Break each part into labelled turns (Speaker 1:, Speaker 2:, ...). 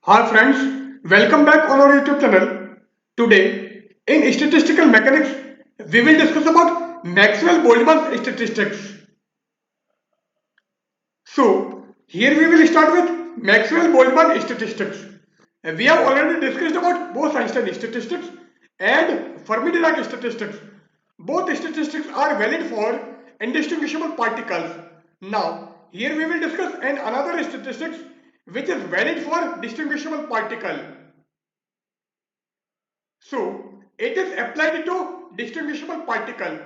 Speaker 1: Hi friends, welcome back on our YouTube channel. Today, in statistical mechanics, we will discuss about Maxwell-Boltzmann statistics. So, here we will start with Maxwell-Boltzmann statistics. We have already discussed about Bose-Einstein statistics and Fermi-Dirac statistics. Both statistics are valid for indistinguishable particles. Now, here we will discuss another statistics which is valid for distinguishable particle. So, it is applied to distinguishable particle.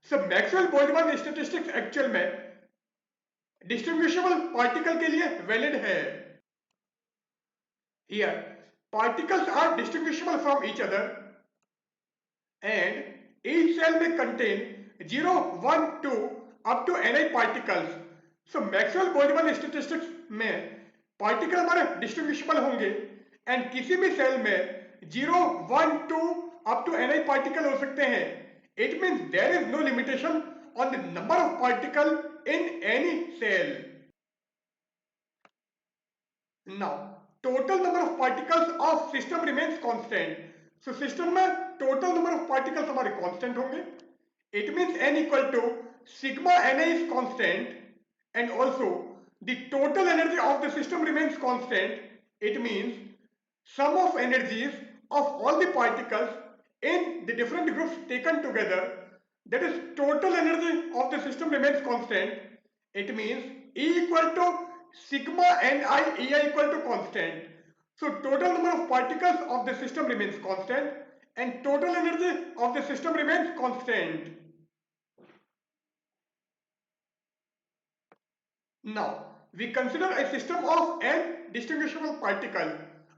Speaker 1: So, Maxwell-Boltzmann statistics actual में distinguishable particle के लिए valid है. Here, particles are distinguishable from each other and each cell may contain 0, 1, 2 up to ni particles. So, Maxwell-Boltzmann statistics में particle हमारे distinguishable होंगे and किसी भी cell में 0, 1, 2 up to ni particle हो सकते हैं. It means there is no limitation on the number of particle in any cell. Now, total number of particles of system remains constant. So system में total number of particles हमारे constant होंगे. It means n equal to sigma ni is constant and also the total energy of the system remains constant. It means sum of energies of all the particles in the different groups taken together, that is total energy of the system remains constant. It means E equal to sigma ni ei equal to constant. So total number of particles of the system remains constant and total energy of the system remains constant. Now we consider a system of n distinguishable particle.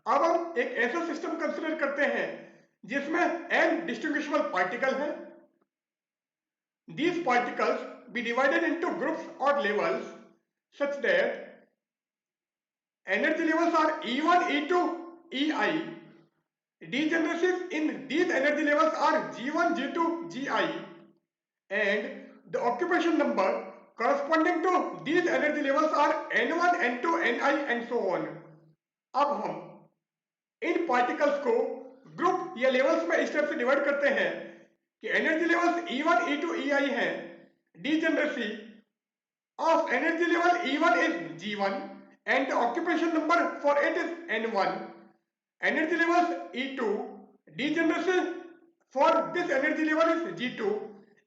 Speaker 1: अब हम एक ऐसा system consider करते हैं जिसमें n distinguishable particle हैं. These particles be divided into groups or levels such that energy levels are E1, E2, Ei. Degeneracies in these energy levels are G1, G2, Gi, and the occupation number corresponding to these energy levels are N1, N2, Ni and so on. अब हम इन particles को group या levels में इस तरह से divide करते हैं कि energy levels E1, E2, Ei हैं. Degeneracy of energy level E1 is G1 and the occupation number for it is N1. Energy levels E2, degeneracy for this energy level is G2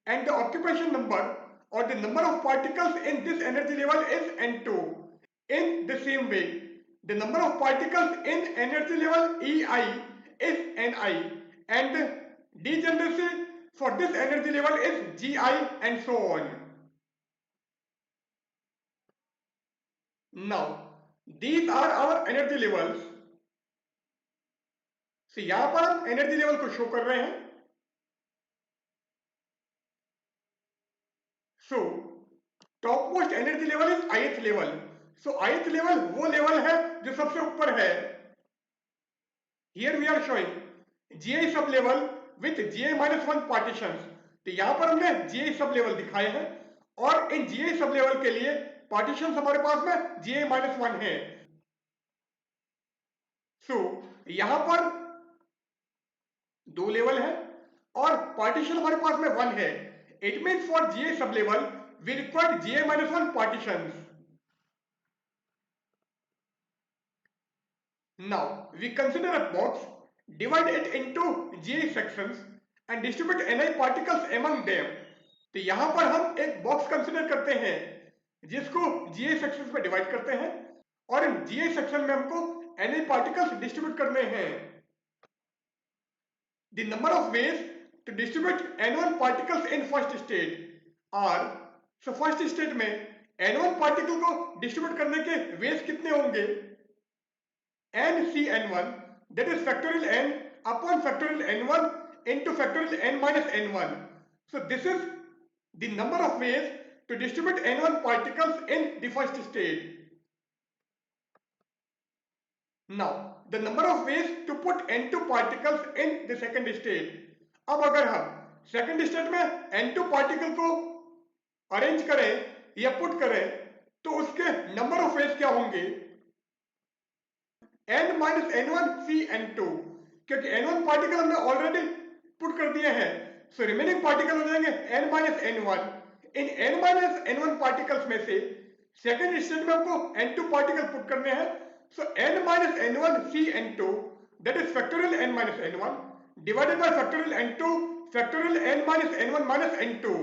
Speaker 1: and the occupation number or the number of particles in this energy level is N2. In the same way, the number of particles in energy level Ei is Ni and the degeneracy for this energy level is Gi and so on. Now, these are our energy levels. So, यहां पर हम energy level को show कर रहे हैं. So, topmost energy level is ith level. So, ith level वो level है जो सबसे ऊपर है. Here we are showing GI sub level with GI-1 partitions. तो यहां पर हमने GI sub level दिखाए हैं और इन GI sub level के लिए partitions हमारे पास में GI-1 है. So, यहां पर दो लेवल है और पार्टीशन हमारे पास में 1 है. It means for GI sub level we require GI-1 partitions. Now we consider a box, divide it into GI sections and distribute Ni particles among them. तो यहां पर हम एक बॉक्स कंसिडर करते हैं जिसको GI sections में डिवाइड करते हैं और इन GI सेक्शन में हमको Ni particles डिस्ट्रीब्यूट करने हैं. The number of ways to distribute N1 particles in first state are, so first state में N1 particle को डिस्ट्रीब्यूट करने के ways कितने होंगे? NCN1, that is factorial n upon factorial n1 into factorial n minus n1. So this is the number of ways to distribute N1 particles in the first state. Now, the number of ways to put N2 particles in the second state. अब अगर हम second state में N2 particle को arrange करें या put करें तो उसके number of ways क्या होंगे? n minus n1 c n2, क्योंकि n1 पार्टिकल हमने ऑलरेडी पुट कर दिए हैं, सो रिमेनिंग पार्टिकल हो जाएंगे n माइनस n1। इन n माइनस n1 पार्टिकल्स में से सेकेंड स्टेट में हमको n2 पार्टिकल पुट करने हैं, सो n minus n1 c n2 that is factorial n minus n1 divided by factorial n2 factorial n minus n1 minus n2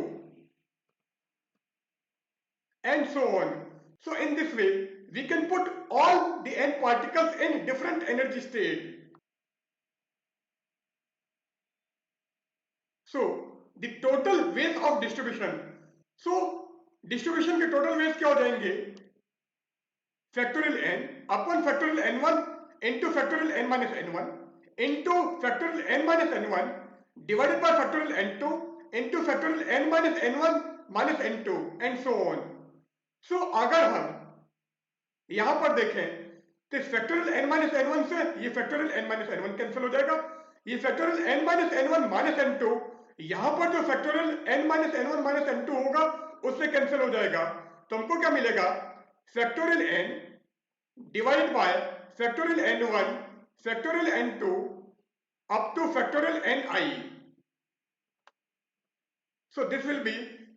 Speaker 1: and so on. So in this way we can put all the n particles in different energy state. So the total ways of distribution, so distribution के total ways क्या हो जाएंगे, factorial n upon factorial n1 into factorial n minus n1 into factorial n minus n1 divided by factorial n2 into factorial n minus n1 minus n2 and so on. So अगर हम यहां पर देखें तो इस फैक्टोरियल n माइनस n1 से ये factorial n minus n1 cancel हो जाएगा, ये factorial n minus n1 minus n2 यहां पर जो factorial n minus n1 minus n2 होगा उससे कैंसिल हो जाएगा, तो हमको क्या मिलेगा, factorial n divide by factorial n1 factorial n2 up two factorial ni. So this will be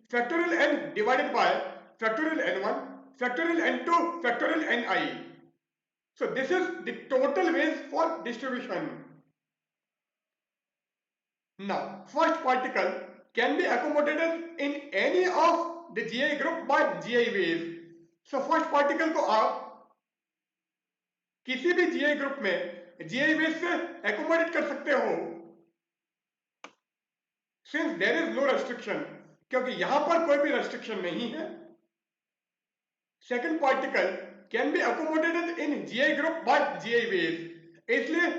Speaker 1: factorial n divided by factorial n1 factorial n2 factorial ni. So this is the total ways for distribution. Now first particle can be accommodated in any of the GI group by GI ways. So first particle को आप किसी भी GI group में GI ways से accommodate कर सकते हो, since there is no restriction, क्योंकि यहां पर कोई भी restriction नहीं है. Second particle can be accommodated in GI group by GI ways, इसलिए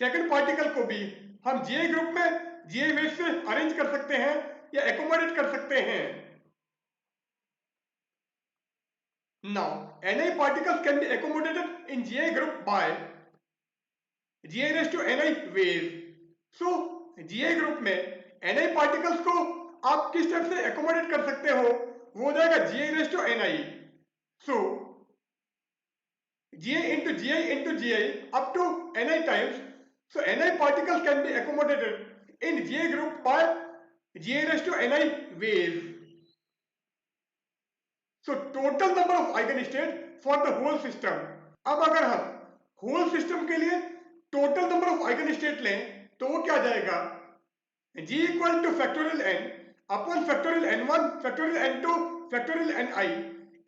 Speaker 1: second particle को भी हम GI group में GI ways से arrange कर सकते हैं या accommodate कर सकते हैं. Now Ni particles can be accommodated in GI group by GI raised to Ni ways. So GI group में Ni particles को आप किस टाइप से accommodate कर सकते हो, वो हो जाएगा GI raised to Ni. So GI into GI into GI up to Ni times. So Ni particles can be accommodated in GI group by GI raised to Ni ways. So total number of eigenstate for the whole system. अब अगर हम whole system के लिए total number of eigenstate लें तो वो क्या जाएगा, G equal to factorial n upon factorial n1 factorial n2 factorial ni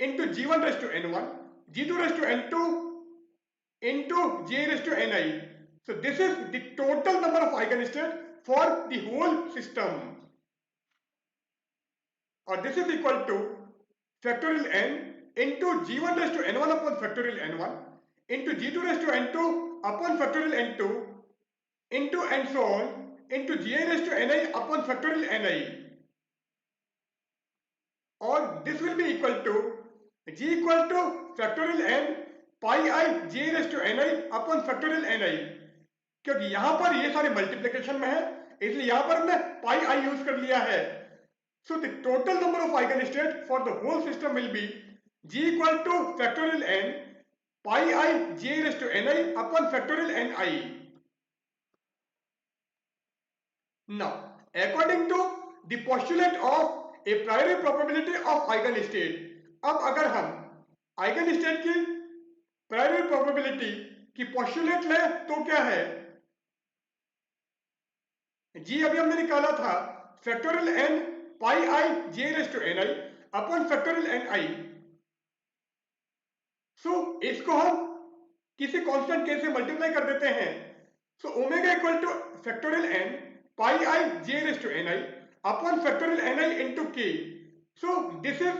Speaker 1: into G1 raised to n1 G2 raised to n2 into G raised to ni. So this is the total number of eigenstate for the whole system, or this is equal to factorial n into G1 raised to n1 upon factorial n1 into G2 raised to n2 upon factorial n2 into and so on into Gi raised to ni upon factorial ni, or this will be equal to G equal to factorial n pi I Gi raised to ni upon factorial ni, क्योंकि यहां पर ये सारे multiplication में है इसलिए यहां पर हमने pi I यूज कर लिया है. So the total number of eigenstates for the whole system will be G equal to factorial n pi I Gi raised to ni upon factorial ni. Now according to the postulate of a priori probability of eigenstate, अब अगर हम eigenstate की priori probability की postulate लें तो क्या है, G अभी हमने निकाला था factorial n pi I Gi raised to ni upon factorial ni. So इसको हम किसी कांस्टेंट k से मल्टीप्लाई कर देते हैं, so omega equal two factorial n pi I Gi raised to ni upon factorial ni into k. So this is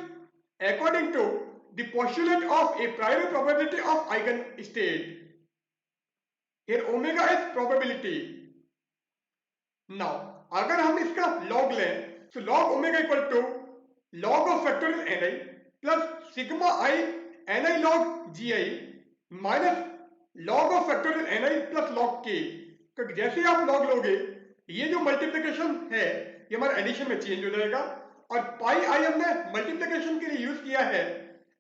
Speaker 1: according to the postulate of a priori probability of eigenstate. Here omega is probability. Now अगर हम इसका log लें, so log omega equal to log of factorial ni plus sigma I ni log gi minus log of factorial ni plus log k. क्योंकि जैसे आप log लोगे ये जो मल्टीप्लिकेशन है ये हमारा एडिशन में चेंज हो जाएगा, और पाई आई हमने मल्टीप्लिकेशन के लिए यूज किया है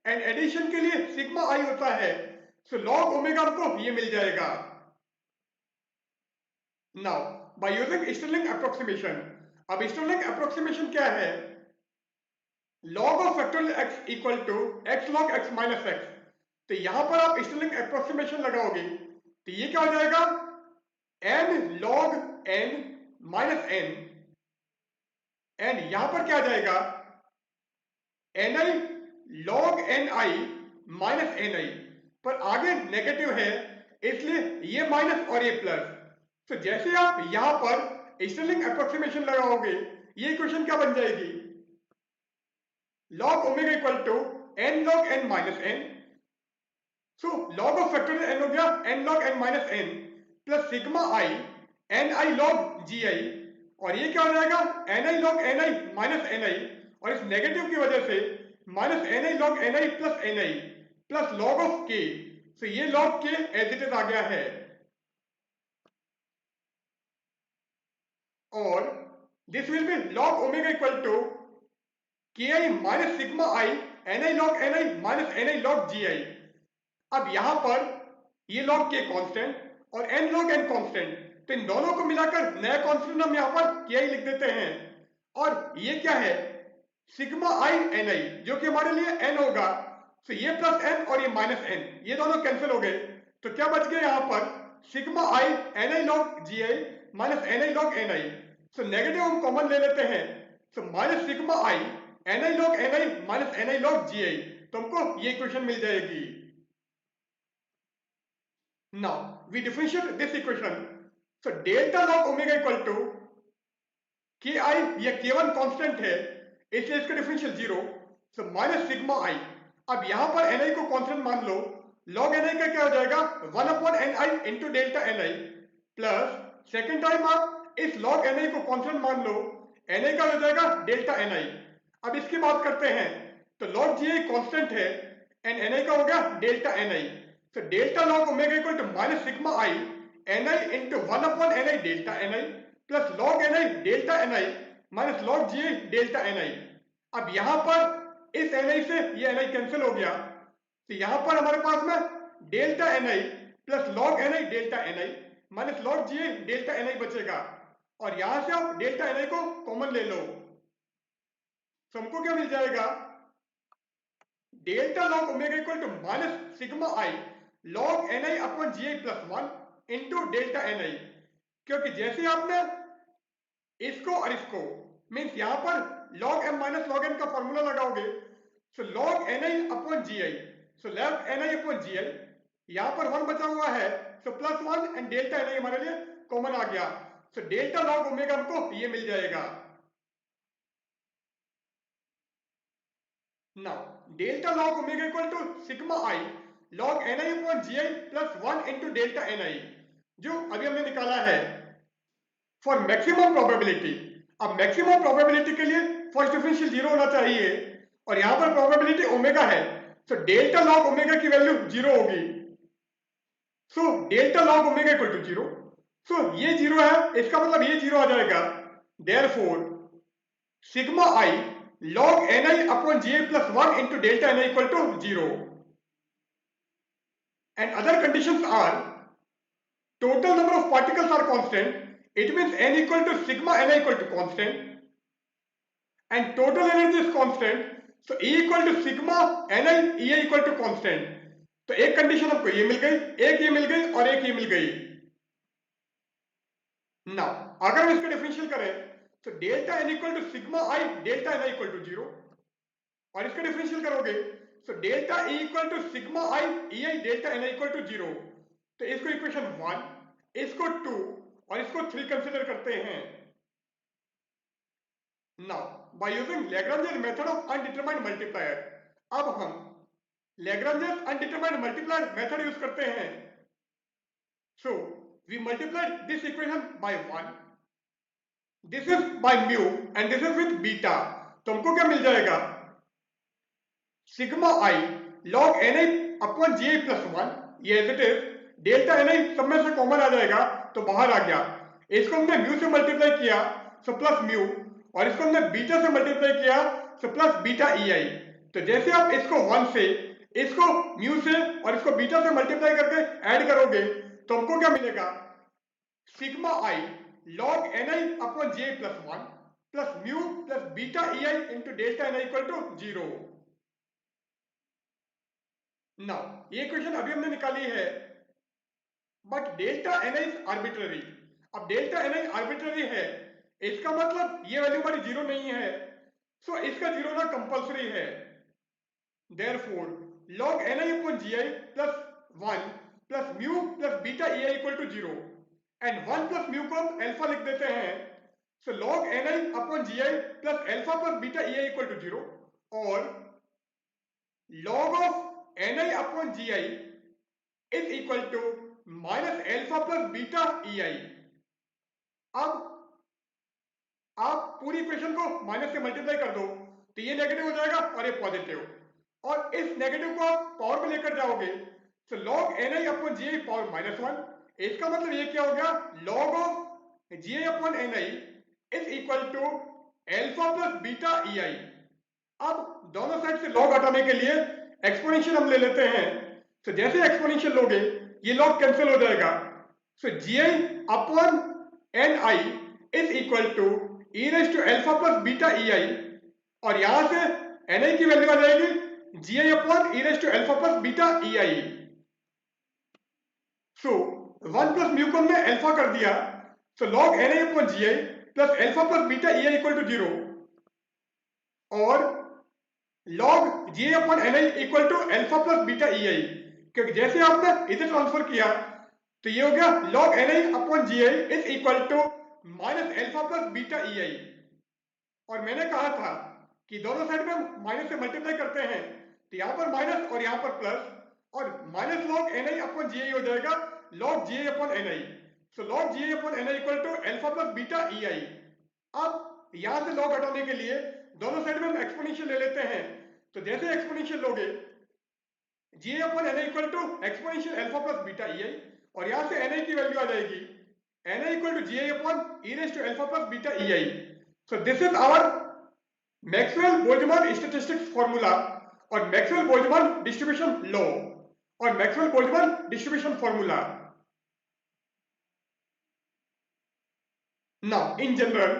Speaker 1: एंड एडिशन के लिए सिग्मा आई होता है. सो लॉग ओमेगा आपको ये मिल जाएगा। Now by using Stirling approximation, अब स्टर्लिंग अप्रोक्सीमेशन क्या है? log of factorial x equal to x log x minus x। तो यहां पर आप स्टर्लिंग अप्रोक्सीमेशन लगाओगे तो ये क्या हो जाएगा? n log n minus n, and यहां पर क्या आ जाएगा? ni log ni minus ni, पर आगे नेगेटिव है इसलिए ये माइनस और ये प्लस। तो जैसे आप यहां पर स्टर्लिंग अप्रोक्सीमेशन लगाओगे ये इक्वेशन क्या बन जाएगी? log omega equal to n log n minus n। So log of factorial n हो गया n log n minus n plus sigma i ni log gi, और ये क्या हो जाएगा? ni log ni minus ni, और इस नेगेटिव की वजह से minus ni log ni plus log of k। So ये log k as it is आ गया है, और this will be log omega equal to ki minus sigma i ni log ni minus ni log gi। अब यहां पर ये log k constant और n log n कांस्टेंट, तो इन दोनों को मिलाकर नया कांस्टेंट हम यहां पर ki लिख देते हैं, और ये क्या है? सिग्मा i ni, जो कि हमारे लिए n होगा। तो ये प्लस n और ये माइनस n, ये दोनों कैंसिल हो गए, तो क्या बच गया यहां पर? Sigma i ni log gi minus ni log ni। So negative हम कॉमन ले लेते हैं, so minus sigma i ni log ni minus ni log gi, तो हमको ये इक्वेशन मिल जाएगी। Now we differentiate this equation. So delta log omega equal to ki, ये k1 constant है इसलिए इसका differential zero, so minus sigma i। अब यहां पर ni को कांस्टेंट मान लो, log ni का क्या हो जाएगा? 1 upon ni into delta ni, plus second time आप इस log ni को कांस्टेंट मान लो, ni का हो जाएगा डेल्टा ni। अब इसकी बात करते हैं, तो log gi कांस्टेंट है एंड ni का हो गया delta ni। So delta log omega equal to minus sigma I ni into 1 upon ni delta ni plus log ni delta ni minus log gi delta ni। अब यहां पर इस ni से ये ni कैंसिल हो गया, तो यहां पर हमारे पास में delta ni plus log ni delta ni minus log gi delta ni बचेगा, और यहां से आप डेल्टा ni को कॉमन ले लो, तो हमको क्या मिल जाएगा? Delta log omega equal to minus sigma i log ni upon gi plus 1 into delta ni, क्योंकि जैसे आपने इसको और इसको मीन्स यहां पर log m minus log n का फॉर्मूला लगाओगे, सो log ni upon gi, so left ni upon gi, यहां पर 1 बचा हुआ है, so plus 1 and delta ni हमारे लिए कॉमन आ गया, सो डेल्टा log ओमेगा हमको ये मिल जाएगा। Now delta log omega equal to sigma i log ni upon gi plus 1 into delta ni, जो अभी हमने निकाला है फॉर मैक्सिमम प्रोबेबिलिटी। अब मैक्सिमम प्रोबेबिलिटी के लिए फर्स्ट डिफरेंशियल जीरो होना चाहिए, और यहां पर प्रोबेबिलिटी ओमेगा है, सो डेल्टा लॉग ओमेगा की वैल्यू जीरो होगी, so delta log omega equal to zero, so ये जीरो है इसका मतलब ये जीरो आ जाएगा, therefore sigma i log ni upon gi plus 1 into delta ni equal to 0, and other conditions are total number of particles are constant, it means n equal to sigma ni equal to constant, and total energy is constant, so E equal to sigma ni E equal to constant। तो एक condition हमको ये मिल गई, एक ये मिल गई और एक ये मिल गई। नाउ अगर हम इसका डिफरेंशियल करें तो delta n equal to sigma i delta ni equal to 0, और इसका डिफरेंशियल करोगे तो delta E equal to sigma i ei delta ni equal to 0। तो इसको इक्वेशन 1, इसको 2 और इसको 3 कंसीडर करते हैं। Now by using Lagrange method of undetermined multiplier, अब हम Lagrange undetermined multiplier method use करते हैं। So we multiplied this equation by 1, this is by mu and this is with beta, तो हमको क्या मिल जाएगा? Sigma i log ni upon gi plus 1, ये as it is, delta ni सब में से कॉमन आ जाएगा तो बाहर आ गया, इसको हमने म्यू से मल्टीप्लाई किया सो प्लस म्यू, और इसको हमने बीटा से मल्टीप्लाई किया सो प्लस बीटा ei। तो जैसे आप इसको 1 से इसको म्यू से और इसको बीटा से मल्टीप्लाई करके ऐड करोगे तो हमको क्या मिलेगा, sigma i log ni upon j plus 1 plus mu plus beta e i into delta ni equal to 0। Now ये क्वेश्चन अभी हमने निकाली है, but delta ni is arbitrary. अब डेल्टा ni आर्बिट्ररी है, इसका मतलब ये वैल्यू हमारी जीरो नहीं है, सो इसका जीरो होना कंपल्सरी है। Therefore log ni upon gi plus 1 plus mu plus beta ei equal to 0 and 1 plus mu को हम अल्फा लिख देते हैं, सो log ni upon gi plus alpha plus beta ei equal to 0 और log of ni upon gi is equal to minus alpha plus beta ei। अब आप पूरी equation को माइनस से मल्टीप्लाई कर दो तो ये नेगेटिव हो जाएगा और ये पॉजिटिव, और इस नेगेटिव को आप पावर में लेकर जाओगे तो log ni upon ji power minus 1। इसका मतलब ये क्या हो गया, log of ji upon ni is equal to alpha plus beta ei। अब दोनों साइड से log हटाने के लिए एक्सपोनेंशियल हम ले लेते हैं, तो जैसे एक्सपोनेंशियल लोगे ये log कैंसिल हो जाएगा, so ji upon ni is equal to e raise to alpha plus beta ei, और यहां से ni की वैल्यू आ जाएगी gi upon e raise to alpha plus beta ei। So 1 plus mu को हमने अल्फा कर दिया, so log ni upon gi plus alpha plus beta ei equal to 0 और log gi upon ni equal to alpha plus beta ei, क्योंकि जैसे आपने इधर transfer किया तो ये हो गया log ni upon gi is equal to minus alpha plus beta ei। और मैंने कहा था कि दोनों साइड में हम माइनस से मल्टीप्लाई करते हैं, तो यहां पर माइनस और यहां पर प्लस, और minus log ni upon gi हो जाएगा log gi upon ni, so log gi upon ni equal to alpha plus beta ei। अब यहां से log हटाने के लिए दोनों साइड में हम एक्सपोनेंशियल ले लेते हैं, तो जैसे एक्सपोनेंशियल लोगे gi upon ni equal to exponential alpha plus beta ei, और यहां से ni की वैल्यू आ जाएगी ni equal to gi upon e raise to alpha plus beta ei। So this is our Maxwell Boltzmann statistics formula और Maxwell Boltzmann distribution law और Maxwell Boltzmann distribution formula. Now in general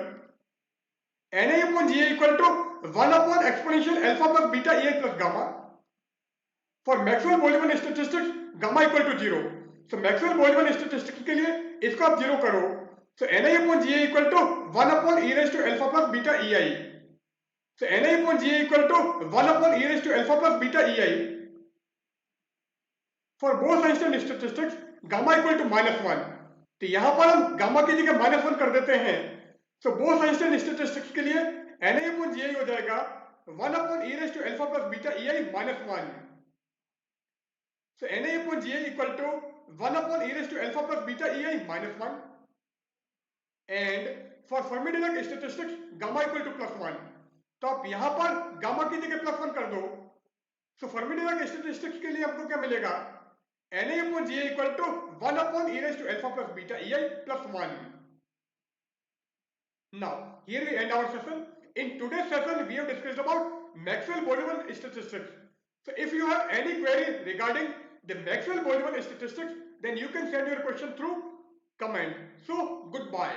Speaker 1: ni upon gi equal to 1 upon exponential alpha plus beta ei plus gamma। For Maxwell-Boltzmann statistics gamma equal to 0, so Maxwell-Boltzmann statistics के लिए इसको आप 0 करो, so ni upon gi equal to 1 upon e raised to alpha plus beta ei, so ni upon gi equal to 1 upon e raised to alpha plus beta ei। For Bose-Einstein statistics gamma equal to -1, तो यहां पर हम gamma की जगह -1 कर देते हैं, so Bose-Einstein statistics के लिए ni upon gi हो जाएगा 1 upon e raised to alpha plus beta ei -1, so ni upon gi equal to 1 upon e raised to alpha plus beta ei -1, and for Fermi-Dirac statistics gamma equal to +1, तो आप यहां पर gamma की जगह +1 कर दो, so Fermi-Dirac statistics के लिए आपको क्या मिलेगा, ni upon gi equal to 1 upon e raised to alpha plus beta ei +1। Now here we end our session. In today's session we have discussed about Maxwell-Boltzmann statistics. So if you have any query regarding the Maxwell-Boltzmann statistics, then you can send your question through comment. So goodbye.